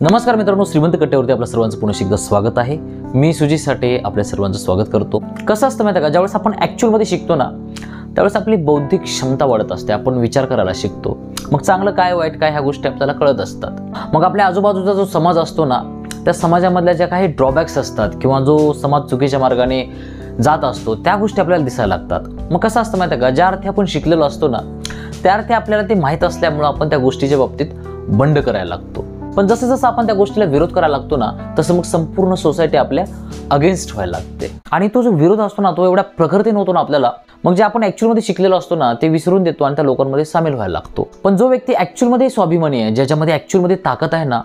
नमस्कार मित्रांनो, श्रीमंत कट्ट्यावरती आपल्या सर्वांचं पुन्हा एकदा स्वागत आहे। मी सुजित साठे आपल्या सर्वांचं स्वागत करतो। कसं असतं माहिती आहे का, ज्यावेळेस आपण ॲक्च्युअलमध्ये शिकतो ना त्यावेळेस आपली बौद्धिक क्षमता वाढत असते, आपण विचार करायला शिकतो। मग चांगलं काय वाईट काय ह्या गोष्टी आपल्याला कळत असतात। मग आपल्या आजूबाजूचा जो समाज असतो ना त्या समाजामधल्या ज्या काही ड्रॉबॅक्स असतात किंवा जो समाज चुकीच्या मार्गाने जात असतो त्या गोष्टी आपल्याला दिसायला लागतात। मग कसं असतं माहिती आहे का, ज्या अर्थी आपण शिकलेलो असतो ना त्या अर्थी आपल्याला ते माहीत असल्यामुळे आपण त्या गोष्टीच्या बाबतीत बंड करायला लागतो। पण जसं जसं आपण त्या गोष्टीला विरोध करायला लागतो ना तसं मग संपूर्ण सोसायटी आपल्या अगेन्स्ट व्हायला लागते। आणि तो जो विरोध असतो ना तो एवढ्या प्रखरतेने होतो ना आपल्याला, मग जे आपण ॲक्च्युअलमध्ये शिकलेलो असतो ना ते विसरून देतो आणि त्या लोकांमध्ये सामील व्हायला लागतो। पण जो व्यक्ती ॲक्च्युअलमध्ये स्वाभिमानी आहे, ज्याच्यामध्ये ॲक्च्युअलमध्ये ताकद आहे ना,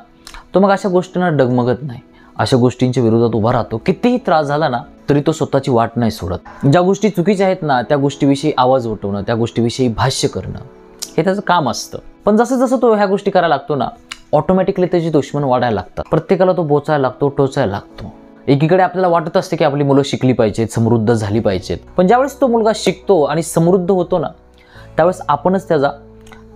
तो मग अशा गोष्टींना डगमगत नाही, अशा गोष्टींच्या विरोधात उभा राहतो। कितीही त्रास झाला ना तरी तो स्वतःची वाट नाही सोडत। ज्या गोष्टी चुकीच्या आहेत ना त्या गोष्टीविषयी आवाज उठवणं, त्या गोष्टीविषयी भाष्य करणं हे त्याचं काम असतं। पण जसं जसं तो ह्या गोष्टी करायला लागतो ना ऑटोमॅटिकली त्याची दुश्मन वाढायला लागतात। प्रत्येकाला तो बोचायला लागतो, टोचायला लागतो। एकीकडे आपल्याला वाटत असते की आपली मुलं शिकली पाहिजेत, समृद्ध झाली पाहिजेत, पण ज्यावेळेस तो मुलगा शिकतो आणि समृद्ध होतो ना त्यावेळेस आपणच त्याचा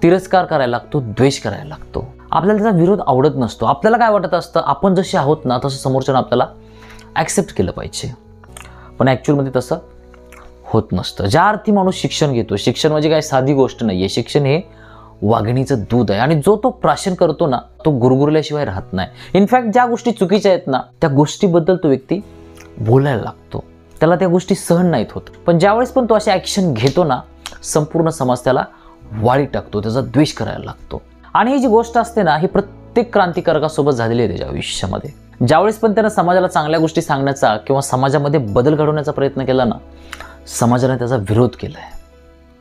तिरस्कार करायला लागतो, द्वेष करायला लागतो। आपल्याला त्याचा विरोध आवडत नसतो। आपल्याला काय वाटत असतं, आपण जसे आहोत ना तसं समोरच्यानं आपल्याला ॲक्सेप्ट केलं पाहिजे, पण ॲक्च्युअलमध्ये तसं होत नसतं। ज्या अर्थी माणूस शिक्षण घेतो, शिक्षण म्हणजे काय साधी गोष्ट नाही आहे, शिक्षण हे वाघिणीचं दूध आहे आणि जो तो प्राशन करतो ना तो गुरगुरल्याशिवाय राहत नाही। इनफॅक्ट ज्या गोष्टी चुकीच्या आहेत ना त्या गोष्टीबद्दल तो व्यक्ती बोलायला लागतो, त्याला त्या गोष्टी सहन नाहीत होत। पण ज्यावेळेस पण तो अशी ॲक्शन घेतो ना संपूर्ण समाज त्याला वाळी टाकतो, त्याचा द्वेष करायला लागतो। आणि ही जी गोष्ट असते ना ही प्रत्येक क्रांतिकारकासोबत झालेली आहे त्याच्या आयुष्यामध्ये। ज्यावेळेस पण त्यानं समाजाला चांगल्या गोष्टी सांगण्याचा किंवा समाजामध्ये बदल घडवण्याचा प्रयत्न केला ना समाजाने त्याचा विरोध केला आहे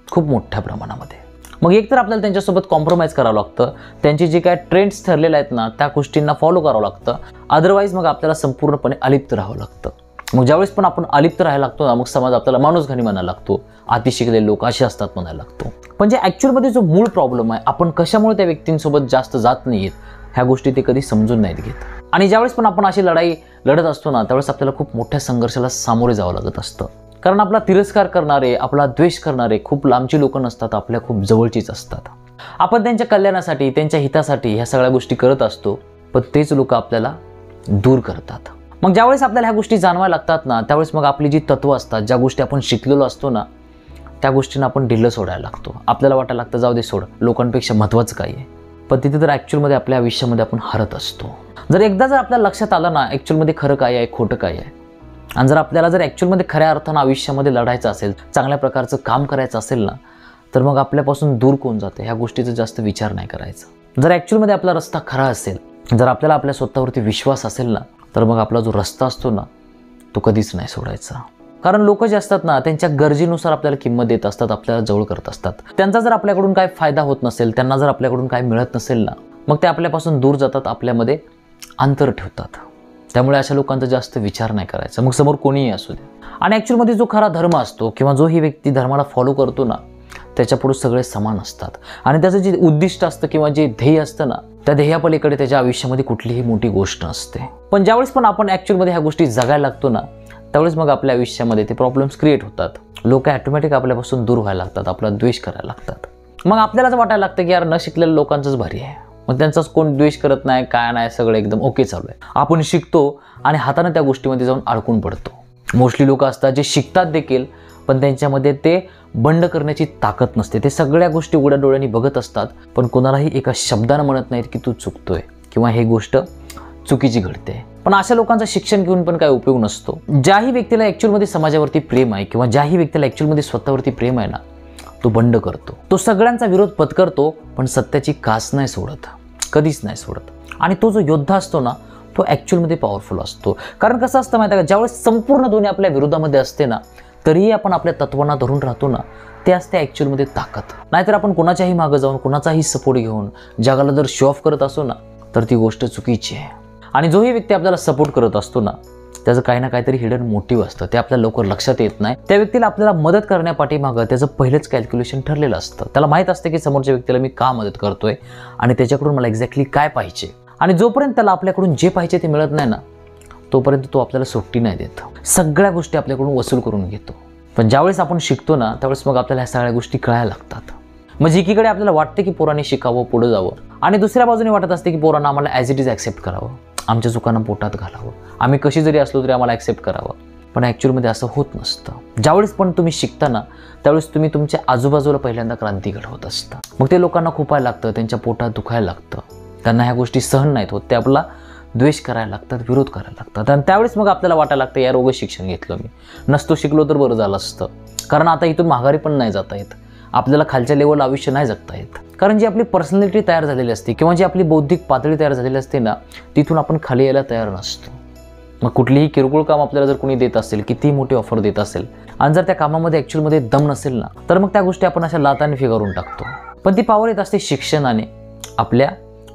खूप मोठ्या प्रमाणामध्ये। मग एकतर आपल्याला त्यांच्यासोबत कॉम्प्रोमाइज करावं लागतं, त्यांची जे काय ट्रेंड्स ठरलेले आहेत ना त्या गोष्टींना फॉलो करावं लागतं, अदरवाईज मग आपल्याला संपूर्णपणे अलिप्त राहावं लागतं। मग ज्यावेळेस पण आपण अलिप्त राहायला लागतो ना मग समाज आपल्याला माणूसघाणी म्हणायला लागतो, अति शिकलेले लोक असे असतात म्हणायला लागतो। पण जे ॲक्च्युअलमध्ये जो मूळ प्रॉब्लेम आहे, आपण कशामुळे त्या व्यक्तींसोबत जास्त जात नाहीत ह्या गोष्टी ते कधी समजून नाहीत घेत। आणि ज्यावेळेस पण आपण अशी लढाई लढत असतो ना त्यावेळेस आपल्याला खूप मोठ्या संघर्षाला सामोरे जावं लागत असतं। कारण आपला तिरस्कार करणारे, आपला द्वेष करणारे खूप लांबची लोक नसतात, आपल्या खूप जवळचीच असतात। आपण त्यांच्या कल्याणासाठी, त्यांच्या हितासाठी ह्या सगळ्या गोष्टी करत असतो, पण तेच लोक आपल्याला दूर करतात। मग ज्यावेळेस आपल्याला ह्या गोष्टी जाणवायला लागतात ना त्यावेळेस मग आपली जी तत्त्व असतात, ज्या गोष्टी आपण शिकलेलो असतो ना त्या गोष्टींना आपण ढिल्लं सोडायला लागतो। आपल्याला वाटायला लागतं जाऊ दे सोड, लोकांपेक्षा महत्त्वाचं काय आहे। पण तिथे तर ॲक्च्युअलमध्ये आपल्या आयुष्यामध्ये आपण हरत असतो। जर एकदा जर आपल्याला लक्षात आलं ना ॲक्च्युअलमध्ये खरं काय आहे, खोटं काय आहे, आणि जर आपल्याला जर ॲक्च्युअलमध्ये खऱ्या अर्थानं आयुष्यामध्ये लढायचं असेल, चांगल्या प्रकारचं काम करायचं असेल ना तर मग आपल्यापासून दूर कोण जाते ह्या गोष्टीचा जास्त विचार नाही करायचा। जर ॲक्च्युअलमध्ये आपला रस्ता खरा असेल, जर आपल्याला आपल्या स्वतःवरती विश्वास असेल ना तर मग आपला जो रस्ता असतो ना तो कधीच नाही सोडायचा। कारण लोक जे असतात ना त्यांच्या गरजेनुसार आपल्याला किंमत देत असतात, आपल्याला जवळ करत असतात। त्यांचा जर आपल्याकडून काय फायदा होत नसेल, त्यांना जर आपल्याकडून काय मिळत नसेल ना मग ते आपल्यापासून दूर जातात, आपल्यामध्ये अंतर ठेवतात। त्यामुळे अशा लोकांचा जास्त विचार नाही करायचा, मग समोर कोणीही असू दे। आणि ॲक्च्युअलमध्ये जो खरा धर्म असतो किंवा जो ही व्यक्ती धर्माला फॉलो करतो ना त्याच्यापुढे सगळे समान असतात आणि त्याचं जे उद्दिष्ट असतं किंवा जे ध्येय असतं ना त्या ध्येयापलीकडे त्याच्या आयुष्यामध्ये कुठलीही मोठी गोष्ट नसते। पण ज्यावेळेस पण आपण ॲक्च्युअलमध्ये ह्या गोष्टी जगायला लागतो ना त्यावेळेस मग आपल्या आयुष्यामध्ये ते प्रॉब्लेम्स क्रिएट होतात। लोक ॲटोमॅटिक आपल्यापासून दूर व्हायला लागतात, आपला द्वेष करायला लागतात। मग आपल्यालाच वाटायला लागतं की यार न शिकलेल्या लोकांचंच भारी आहे, मग त्यांचाच कोण द्वेष करत नाही, काय नाही, सगळं एकदम ओके चालू आहे। आपण शिकतो आणि हाताने त्या गोष्टीमध्ये जाऊन अडकून पडतो। मोस्टली लोक असतात जे शिकतात देखील पण त्यांच्यामध्ये ते बंड करण्याची ताकद नसते। ते सगळ्या गोष्टी उघड्या डोळ्यांनी बघत असतात पण कोणालाही एका शब्दानं म्हणत नाहीत की तू चुकतोय किंवा हे गोष्ट चुकीची घडते। पण अशा लोकांचं शिक्षण घेऊन पण काय उपयोग नसतो। ज्याही व्यक्तीला ॲक्च्युअलमध्ये समाजावरती प्रेम आहे किंवा ज्याही व्यक्तीला ॲक्च्युअलमध्ये स्वतःवरती प्रेम आहे ना तो बंड करतो, तो सगळ्यांचा विरोध पत्करतो पण सत्याची कास नाही सोडत, कधीच नाही सोडत। आणि तो जो योद्धा असतो ना तो ॲक्च्युअलमध्ये पॉवरफुल असतो। कारण कसं असतं माहिती आहे का, ज्यावेळेस संपूर्ण दुनिया आपल्या विरोधामध्ये असते ना तरीही आपण आपल्या तत्वांना धरून राहतो ना ते असते ॲक्च्युअलमध्ये ताकद। नाहीतर आपण कोणाच्याही मागं जाऊन कोणाचाही सपोर्ट घेऊन जगाला जर शो ऑफ करत असो ना तर ती गोष्ट चुकीची आहे। आणि जोही व्यक्ती आपल्याला सपोर्ट करत असतो ना त्याचं काही ना काहीतरी हिडन मोटिव्ह असतं, ते आपल्याला लवकर लक्षात येत नाही। त्या व्यक्तीला आपल्याला मदत करण्यापाठीमागं त्याचं पहिलंच कॅल्क्युलेशन ठरलेलं असतं। त्याला माहीत असतं की समोरच्या व्यक्तीला मी का मदत करतोय आणि त्याच्याकडून मला एक्झॅक्टली काय पाहिजे। आणि जोपर्यंत त्याला आपल्याकडून जे पाहिजे ते मिळत नाही ना तोपर्यंत तो आपल्याला सुट्टी नाही देत, सगळ्या गोष्टी आपल्याकडून वसूल करून घेतो। पण ज्यावेळेस आपण शिकतो ना त्यावेळेस मग आपल्याला ह्या सगळ्या गोष्टी कळायला लागतात। म्हणजे एकीकडे आपल्याला वाटतं की पोरांनी शिकावं, पुढे जावं, आणि दुसऱ्या बाजूने वाटत असते की पोरांना आम्हाला ॲज इट इज ॲक्सेप्ट करावं, आमच्या चुकांना पोटात घालावं, आम्ही कशी जरी असलो तरी आम्हाला ॲक्सेप्ट करावं. पण ॲक्च्युअलमध्ये असं होत नसतं. ज्यावेळेस पण तुम्ही शिकताना त्यावेळेस तुम्ही तुमच्या आजूबाजूला पहिल्यांदा क्रांती घडवत असता. मग ते लोकांना खुपायला लागतं, त्यांच्या पोटात दुखायला लागतं, त्यांना ह्या गोष्टी सहन नाहीत होत, ते आपला द्वेष करायला लागतात, विरोध करायला लागतात. आणि त्यावेळेस मग आपल्याला वाटायला लागतं यार उगाच शिक्षण घेतलं, मी नसतो शिकलो तर बरं झालं असतं. कारण आता इथून माघारी पण नाही जाता येत, आपल्याला खालच्या लेवलला आयुष्य नाही जगता येत. कारण जी आपली पर्सनॅलिटी तयार झालेली असते किंवा जी आपली बौद्धिक पातळी तयार झालेली असते ना, तिथून आपण खाली यायला तयार नसतो. मग कुठलीही किरकोळ काम आपल्याला जर कोणी देत असेल, कितीही मोठी ऑफर देत असेल आणि जर त्या कामामध्ये ॲक्च्युअलमध्ये दम नसेल ना, तर मग त्या गोष्टी आपण अशा लाताने फिगारून टाकतो. पण ती पावर येत असते शिक्षणाने, आपल्या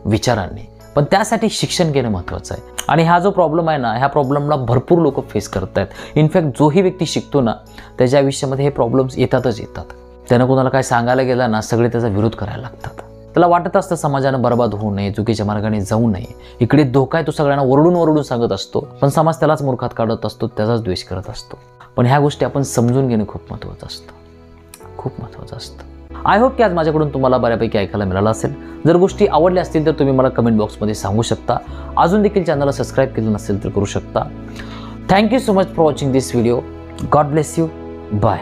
विचारांनी. पण त्यासाठी शिक्षण घेणं महत्त्वाचं आहे. आणि हा जो प्रॉब्लेम आहे ना, ह्या प्रॉब्लेमला भरपूर लोक फेस करत आहेत. इनफॅक्ट जोही व्यक्ती शिकतो ना, त्याच्या आयुष्यामध्ये हे प्रॉब्लेम्स येतातच येतात. त्यानं कोणाला काय सांगायला गेला ना, सगळे त्याचा विरोध करायला लागतात. त्याला वाटत असतं समाजानं बर्बाद होऊ नये, चुकीच्या मार्गाने जाऊ नये, इकडे धोका आहे, तो सगळ्यांना ओरडून सांगत असतो. पण समाज त्यालाच मूर्खात काढत असतो, त्याचाच द्वेष करत असतो. पण ह्या गोष्टी आपण समजून घेणं खूप महत्त्वाचं असतं, खूप महत्त्वाचं असतं. आय होप की आज माझ्याकडून तुम्हाला बऱ्यापैकी ऐकायला मिळालं असेल. जर गोष्टी आवडल्या असतील तर तुम्ही मला कमेंट बॉक्समध्ये सांगू शकता. अजून देखील चॅनलला सबस्क्राईब केलं नसेल तर करू शकता. Thank you so much for watching this video. God bless you. Bye.